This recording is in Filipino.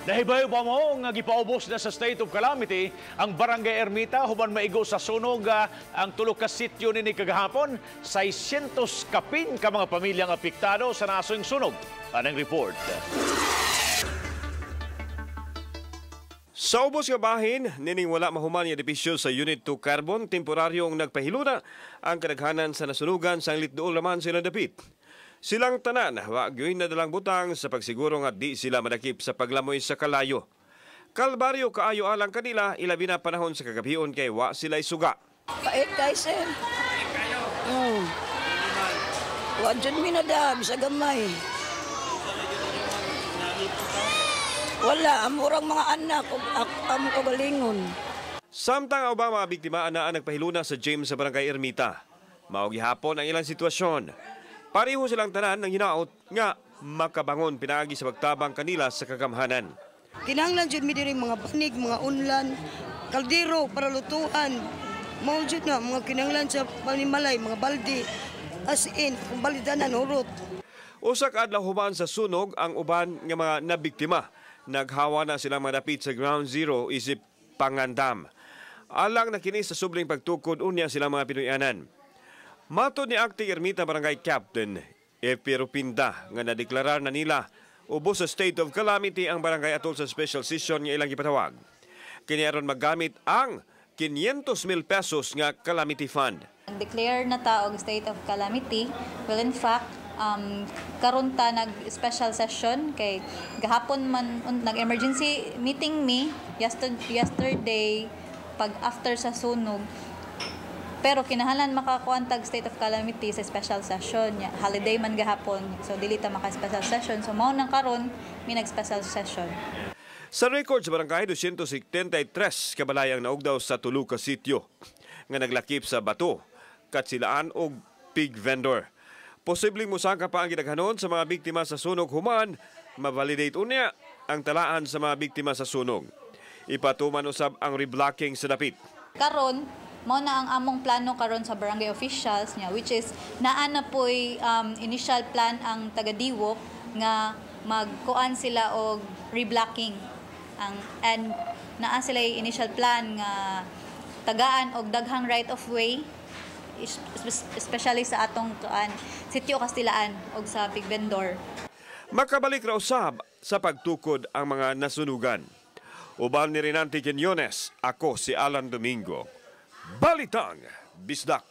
Nahibayo pa mo nga gipaubos na sa state of calamity ang Barangay Ermita human maigo sa sunog ang tulo ka sityo nini kagahapon. 600 kapin ka mga pamilyang apektado sa nasong sunog. Anong report? Sa ubos nga bahin, nining wala mahuman nga depisyo sa Unit 2 Carbon, temporaryong nagpahiluna ang kadaghanan sa nasunugan sa litdool laman sila dapit. Silang tanan, wag yun na dalang butang sa pagsiguro nga di sila madakip sa paglamoy sa kalayo. Kalbaryo kaayo alang kanila, ilabi na panahon sa kagabion kay wa sila isuga. Pait kay sir. Wa dyan minadam sa gamay. Wala, amurang mga anak, amo kagalingon. Samtang ang mga biktima na nagpahiluna sa James sa Barangay Ermita. Maogi hapon ang ilang sitwasyon. Pareho silang tanan ng hinaot nga makabangon pinaagi sa pagtabang kanila sa kagamhanan. Kinahanglan jud mi diri mga banig, mga unlan, kaldero para lutuan. Mao jud na mga kinahanglan sa panimalay, mga balde, as in, kung balidanan urot. Usa ka adlaw human sa sunog ang uban nga mga nabiktima. Naghawa na silang madapit sa Ground Zero isip pangandam. Alang na kini sa subling pagtukod unya silang mga Pinoyanan. Matod ni Acting Ermita Barangay Captain F.P. Rupinda nga nadeklarar na nila ubos sa state of calamity ang barangay atol sa special session nga ilang gipatawag. Kini aron maggamit ang 500,000 pesos nga calamity fund. Declare na ta og state of calamity. Well, in fact, karon ta nag-special session kay gahapon man nag-emergency meeting me yesterday pag after sa sunog. Pero kinahanglan makakuantag state of calamity sa special session. Holiday man gahapon. So dili ta maka-special session. So mao nang karon mi nag-special session. Sa record sa barangay 273 kabalayang naugdaw sa tulo ka sityo nga naglakip sa bato, katsilaan og pig vendor. Posibleng musaka pa ang gidaghanon sa mga biktima sa sunog human, ma-validate unya ang talaan sa mga biktima sa sunog. Ipatuman usab ang reblocking sa dapit. Karon mao na ang among plano karon sa barangay officials niya, which is naa na po'y initial plan ang taga-Diwok nga magkuan sila og reblocking and naa sila initial plan nga tagaan og daghang right of way, especially sa atong sitio Castilaan o sa Big Vendor. Makabalik ra usab sa pagtukod ang mga nasunugan. Uban ni Renante Quinones, ako si Alan Domingo. Balitang Bisdak.